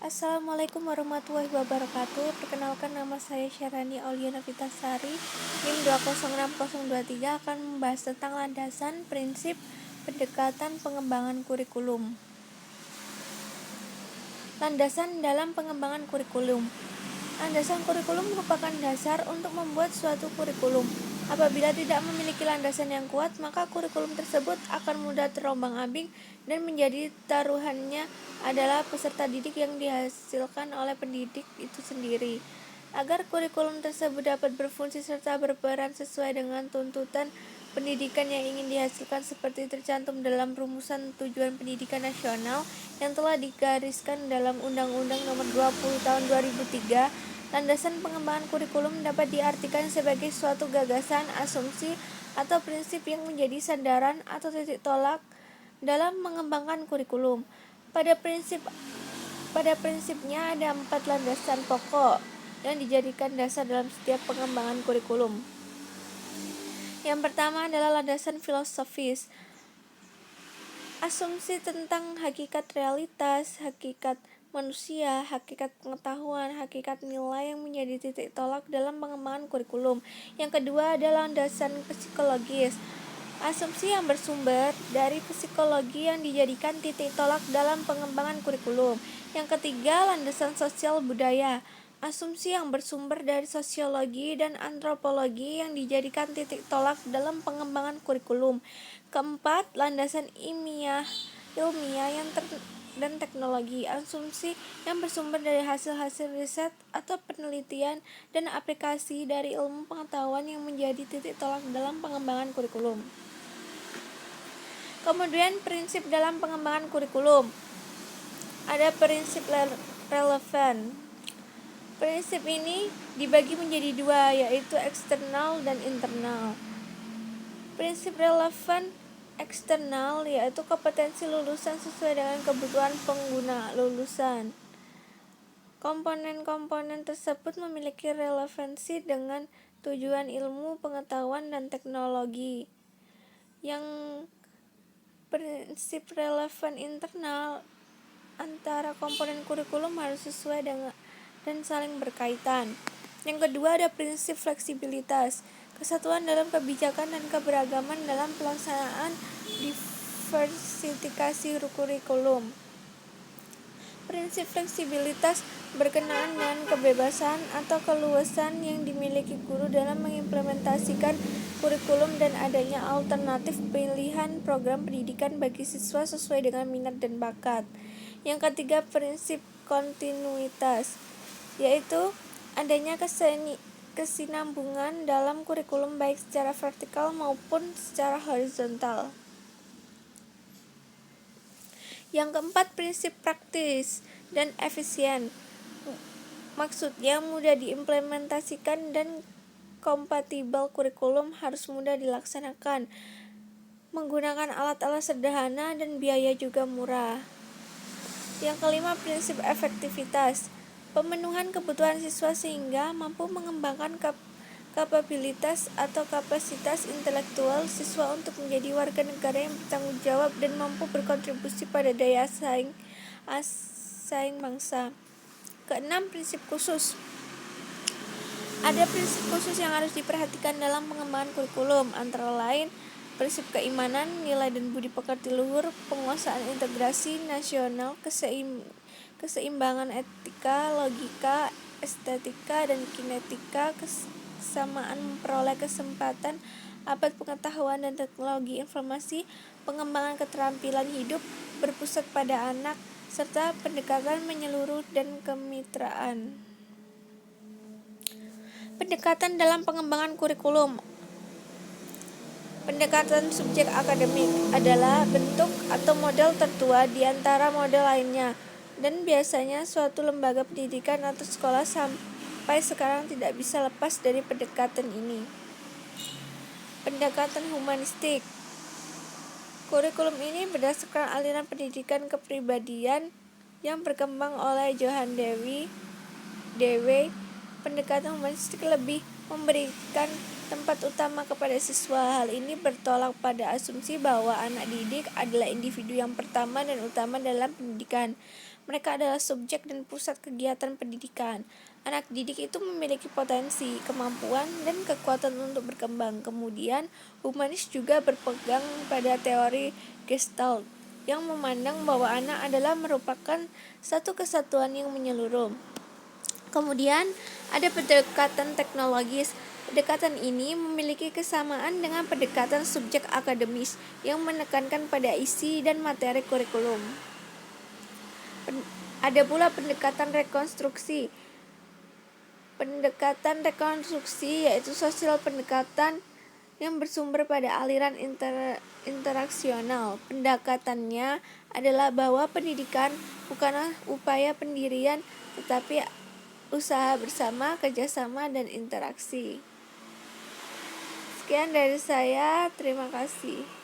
Assalamualaikum warahmatullahi wabarakatuh. Perkenalkan, nama saya Syarani Auliana Vitasari, NIM 206023, akan membahas tentang landasan, prinsip, pendekatan, pengembangan kurikulum. Landasan dalam pengembangan kurikulum. Landasan kurikulum merupakan dasar untuk membuat suatu kurikulum. Apabila tidak memiliki landasan yang kuat, maka kurikulum tersebut akan mudah terombang-ambing dan menjadi taruhannya adalah peserta didik yang dihasilkan oleh pendidik itu sendiri. Agar kurikulum tersebut dapat berfungsi serta berperan sesuai dengan tuntutan pendidikan yang ingin dihasilkan seperti tercantum dalam rumusan tujuan pendidikan nasional yang telah digariskan dalam Undang-Undang Nomor 20 Tahun 2003, landasan pengembangan kurikulum dapat diartikan sebagai suatu gagasan, asumsi, atau prinsip yang menjadi sandaran atau titik tolak dalam mengembangkan kurikulum. Pada prinsipnya ada 4 landasan pokok yang dijadikan dasar dalam setiap pengembangan kurikulum. Yang pertama adalah landasan filosofis. Asumsi tentang hakikat realitas, hakikat manusia, hakikat pengetahuan, hakikat nilai yang menjadi titik tolak dalam pengembangan kurikulum. Yang kedua adalah landasan psikologis. Asumsi yang bersumber dari psikologi yang dijadikan titik tolak dalam pengembangan kurikulum. Yang ketiga, landasan sosial budaya. Asumsi yang bersumber dari sosiologi dan antropologi yang dijadikan titik tolak dalam pengembangan kurikulum. Keempat, landasan ilmiah dan teknologi. Asumsi yang bersumber dari hasil-hasil riset atau penelitian dan aplikasi dari ilmu pengetahuan yang menjadi titik tolak dalam pengembangan kurikulum. Kemudian prinsip dalam pengembangan kurikulum. Ada prinsip relevan. Prinsip ini dibagi menjadi dua, yaitu eksternal dan internal. Prinsip relevan eksternal yaitu kompetensi lulusan sesuai dengan kebutuhan pengguna lulusan. Komponen-komponen tersebut memiliki relevansi dengan tujuan ilmu, pengetahuan, dan teknologi. Yang prinsip relevan internal antara komponen kurikulum harus sesuai dengan dan saling berkaitan. Yang kedua ada prinsip fleksibilitas, kesatuan dalam kebijakan dan keberagaman dalam pelaksanaan diversifikasi kurikulum. Prinsip fleksibilitas berkenaan dengan kebebasan atau keluasan yang dimiliki guru dalam mengimplementasikan kurikulum dan adanya alternatif pilihan program pendidikan bagi siswa sesuai dengan minat dan bakat. Yang ketiga, prinsip kontinuitas, yaitu adanya kesinambungan dalam kurikulum baik secara vertikal maupun secara horizontal. Yang keempat, prinsip praktis dan efisien. Maksudnya mudah diimplementasikan dan kompatibel. Kurikulum harus mudah dilaksanakan, menggunakan alat-alat sederhana dan biaya juga murah. Yang kelima, prinsip efektivitas. Pemenuhan kebutuhan siswa sehingga mampu mengembangkan kapabilitas atau kapasitas intelektual siswa untuk menjadi warga negara yang bertanggung jawab dan mampu berkontribusi pada daya saing bangsa. Keenam, prinsip khusus. Ada prinsip khusus yang harus diperhatikan dalam pengembangan kurikulum, antara lain prinsip keimanan, nilai dan budi pekerti luhur, penguasaan integrasi nasional, keseimbangan etika, logika, estetika, dan kinetika, kesamaan memperoleh kesempatan, abad pengetahuan dan teknologi informasi, pengembangan keterampilan hidup, berpusat pada anak, serta pendekatan menyeluruh dan kemitraan. Pendekatan dalam pengembangan kurikulum. Pendekatan subjek akademik adalah bentuk atau model tertua di antara model lainnya, dan biasanya suatu lembaga pendidikan atau sekolah sampai sekarang tidak bisa lepas dari pendekatan ini. Pendekatan humanistik. Kurikulum ini berdasarkan aliran pendidikan kepribadian yang berkembang oleh Johann Dewey. Pendekatan humanistik lebih memberikan tempat utama kepada siswa. Hal ini bertolak pada asumsi bahwa anak didik adalah individu yang pertama dan utama dalam pendidikan. Mereka adalah subjek dan pusat kegiatan pendidikan. Anak didik itu memiliki potensi, kemampuan, dan kekuatan untuk berkembang. Kemudian, humanis juga berpegang pada teori Gestalt yang memandang bahwa anak adalah merupakan satu kesatuan yang menyeluruh. Kemudian, ada pendekatan teknologis. Pendekatan ini memiliki kesamaan dengan pendekatan subjek akademis yang menekankan pada isi dan materi kurikulum. Ada pula pendekatan rekonstruksi. Pendekatan rekonstruksi yaitu sosial pendekatan yang bersumber pada aliran interaksional. Pendekatannya adalah bahwa pendidikan bukanlah upaya pendirian, tetapi usaha bersama, kerjasama, dan interaksi. Sekian dari saya, terima kasih.